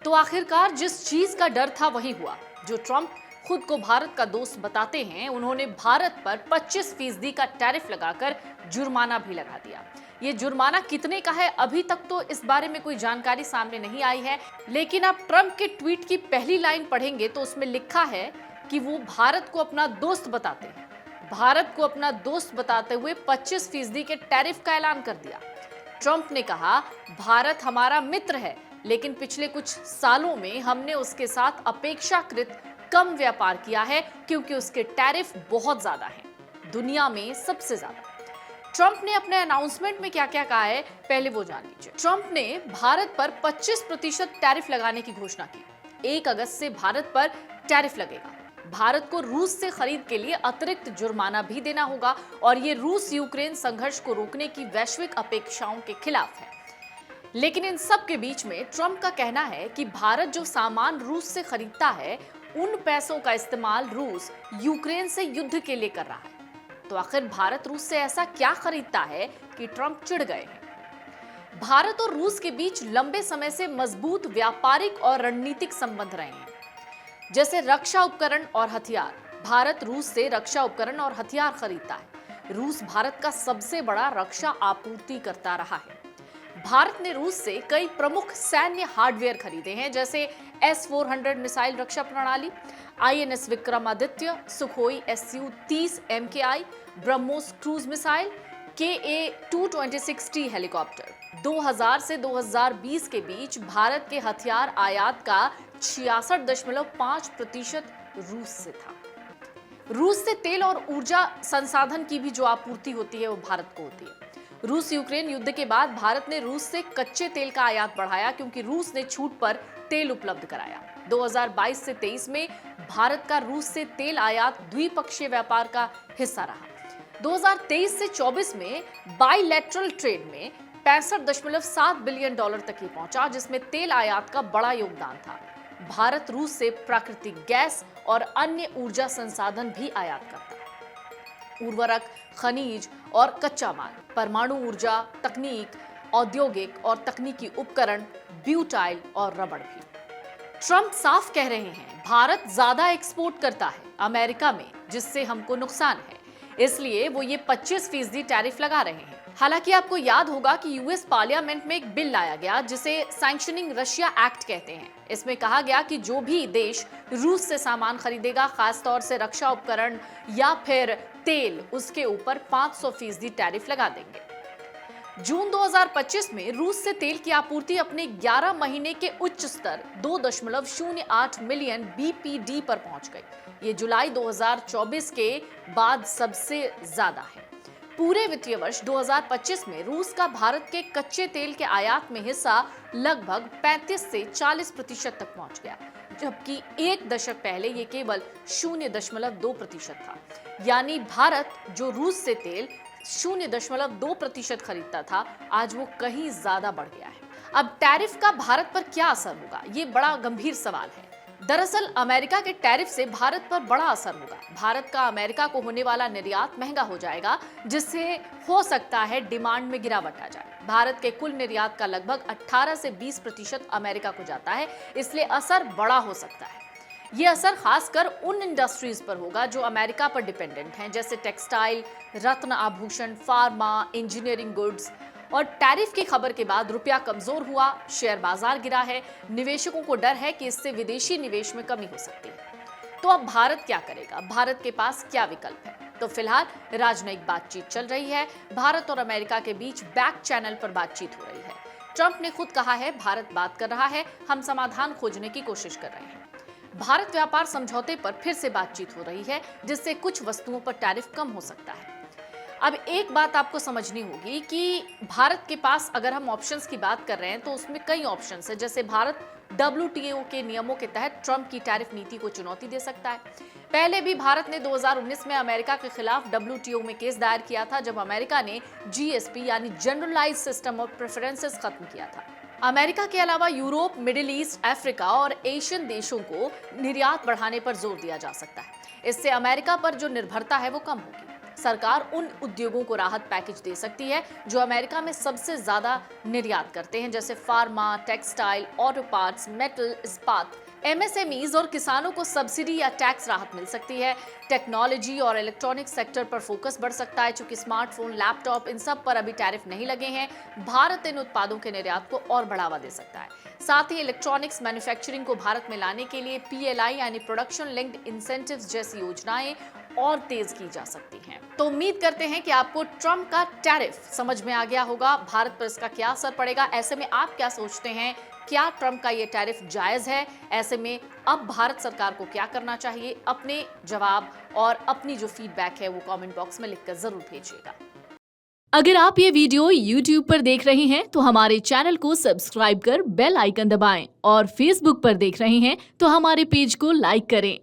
तो आखिरकार जिस चीज का डर था वही हुआ। जो ट्रंप खुद को भारत का दोस्त बताते हैं, उन्होंने भारत पर 25% का टैरिफ लगाकर जुर्माना भी लगा दिया। ये जुर्माना कितने का है, अभी तक तो इस बारे में कोई जानकारी सामने नहीं आई है, लेकिन आप ट्रंप के ट्वीट की पहली लाइन पढ़ेंगे तो उसमें लिखा है कि वो भारत को अपना दोस्त बताते हैं। भारत को अपना दोस्त बताते हुए 25% के टैरिफ का ऐलान कर दिया। ट्रंप ने कहा, भारत हमारा मित्र है, लेकिन पिछले कुछ सालों में हमने उसके साथ अपेक्षाकृत कम व्यापार किया है क्योंकि उसके टैरिफ बहुत ज्यादा हैं, दुनिया में सबसे ज्यादा। ट्रंप ने अपने अनाउंसमेंट में क्या क्या कहा है, पहले वो जान लीजिए। ट्रंप ने भारत पर 25% टैरिफ लगाने की घोषणा की। 1 अगस्त से भारत पर टैरिफ लगेगा। भारत को रूस से खरीद के लिए अतिरिक्त जुर्माना भी देना होगा और ये रूस यूक्रेन संघर्ष को रोकने की वैश्विक अपेक्षाओं के खिलाफ है। लेकिन इन सब के बीच में ट्रंप का कहना है कि भारत जो सामान रूस से खरीदता है, उन पैसों का इस्तेमाल रूस यूक्रेन से युद्ध के लिए कर रहा है। तो आखिर भारत रूस से ऐसा क्या खरीदता है कि ट्रंप चिढ़ गए हैं? भारत और रूस के बीच लंबे समय से मजबूत व्यापारिक और रणनीतिक संबंध रहे हैं, जैसे रक्षा उपकरण और हथियार। भारत रूस से रक्षा उपकरण और हथियार खरीदता है। रूस भारत का सबसे बड़ा रक्षा आपूर्तिकर्ता रहा है। भारत ने रूस से कई प्रमुख सैन्य हार्डवेयर खरीदे हैं, जैसे S-400 मिसाइल रक्षा प्रणाली, INS Vikramaditya, Sukhoi Su-30 MKI, BrahMos cruise missile, KA-226T helicopter. 2000 से 2020 के बीच भारत के हथियार आयात का 66.5% रूस से था। रूस से तेल और ऊर्जा संसाधन की भी जो आपूर्ति होती है वो भारत को होती है। रूस यूक्रेन युद्ध के बाद भारत ने रूस से कच्चे तेल का आयात बढ़ाया क्योंकि रूस ने छूट पर तेल उपलब्ध कराया। 2022 से 23 में भारत का रूस से तेल आयात द्विपक्षीय व्यापार का हिस्सा रहा। 2023 से 24 में बाइलैटरल ट्रेड में $65.7 बिलियन तक ही पहुंचा, जिसमें तेल आयात का बड़ा योगदान था। भारत रूस से प्राकृतिक गैस और अन्य ऊर्जा संसाधन भी आयात करता है। उर्वरक, खनिज और कच्चा माल, परमाणु ऊर्जा, तकनीक, औद्योगिक और तकनीकी उपकरण, ब्यूटाइल और रबड़ भी। ट्रंप साफ कह रहे हैं, भारत ज्यादा एक्सपोर्ट करता है अमेरिका में, जिससे हमको नुकसान है, इसलिए वो ये 25% टैरिफ लगा रहे हैं। हालांकि आपको याद होगा कि यूएस पार्लियामेंट में एक बिल लाया गया जिसे सैंक्शनिंग रशिया एक्ट कहते हैं। इसमें कहा गया कि जो भी देश रूस से सामान खरीदेगा, खासतौर से रक्षा उपकरण या फिर तेल, उसके ऊपर 500% टैरिफ लगा देंगे। जून 2025 में रूस से तेल की आपूर्ति अपने 11 महीने के उच्च स्तर 2.08 मिलियन BPD पर पहुंच गई। ये जुलाई 2024 के बाद सबसे ज्यादा है। पूरे वित्तीय वर्ष 2025 में रूस का भारत के कच्चे तेल के आयात में हिस्सा लगभग 35 से 40% तक पहुंच गया, जबकि एक दशक पहले ये केवल 0.2% था। यानी भारत जो रूस से तेल 0.2% खरीदता था, आज वो कहीं ज्यादा बढ़ गया है। अब टैरिफ का भारत पर क्या असर होगा, ये बड़ा गंभीर सवाल है। दरअसल अमेरिका के टैरिफ से भारत पर बड़ा असर होगा। भारत का अमेरिका को होने वाला निर्यात महंगा हो जाएगा, जिससे हो सकता है डिमांड में गिरावट आ जाए। भारत के कुल निर्यात का लगभग 18 से 20% अमेरिका को जाता है, इसलिए असर बड़ा हो सकता है। ये असर खासकर उन इंडस्ट्रीज पर होगा जो अमेरिका पर डिपेंडेंट हैं, जैसे टेक्सटाइल, रत्न आभूषण, फार्मा, इंजीनियरिंग गुड्स। और टैरिफ की खबर के बाद रुपया कमजोर हुआ, शेयर बाजार गिरा है। निवेशकों को डर है कि इससे विदेशी निवेश में कमी हो सकती है। तो अब भारत क्या करेगा, भारत के पास क्या विकल्प है? तो फिलहाल राजनयिक बातचीत चल रही है। भारत और अमेरिका के बीच बैक चैनल पर बातचीत हो रही है। ट्रंप ने खुद कहा है, भारत बात कर रहा है, हम समाधान खोजने की कोशिश कर रहे हैं। भारत व्यापार समझौते पर फिर से बातचीत हो रही है, जिससे कुछ वस्तुओं पर टैरिफ कम हो सकता है। अब एक बात आपको समझनी होगी कि भारत के पास अगर हम ऑप्शंस की बात कर रहे हैं तो उसमें कई ऑप्शंस हैं, जैसे भारत WTO के नियमों के तहत ट्रंप की टैरिफ नीति को चुनौती दे सकता है। पहले भी भारत ने 2019 में अमेरिका के खिलाफ WTO में केस दायर किया था, जब अमेरिका ने GSP यानी जनरलाइज्ड सिस्टम ऑफ प्रेफरेंसेस खत्म किया था। अमेरिका के अलावा यूरोप, मिडिल ईस्ट, अफ्रीका और एशियन देशों को निर्यात बढ़ाने पर जोर दिया जा सकता है। इससे अमेरिका पर जो निर्भरता है वो कम होगी। सरकार उन उद्योगों को राहत पैकेज दे सकती है जो अमेरिका में सबसे ज्यादा निर्यात करते हैं, जैसे pharma, textile, auto parts, metal, इस्पात। एमएसएमईज और किसानों को सब्सिडी या टैक्स राहत मिल सकती है। टेक्नोलॉजी और इलेक्ट्रॉनिक सेक्टर पर फोकस बढ़ सकता है, चूंकि स्मार्टफोन, लैपटॉप, इन सब पर अभी टैरिफ नहीं लगे हैं। भारत इन उत्पादों के निर्यात को और बढ़ावा दे सकता है। साथ ही इलेक्ट्रॉनिक्स मैन्युफैक्चरिंग को भारत में लाने के लिए पीएलआई यानी प्रोडक्शन लिंक्ड इंसेंटिव्स जैसी योजनाएं और तेज की जा सकती हैं। तो उम्मीद करते हैं कि आपको ट्रंप का टैरिफ समझ में आ गया होगा। भारत पर इसका क्या असर पड़ेगा, ऐसे में आप क्या सोचते हैं? क्या ट्रंप का ये टैरिफ जायज है? ऐसे में अब भारत सरकार को क्या करना चाहिए? अपने जवाब और अपनी जो फीडबैक है वो कमेंट बॉक्स में लिखकर जरूर भेजिएगा। अगर आप ये वीडियो YouTube पर देख रहे हैं तो हमारे चैनल को सब्सक्राइब कर बेल आइकन दबाएं और Facebook पर देख रहे हैं तो हमारे पेज को लाइक करें।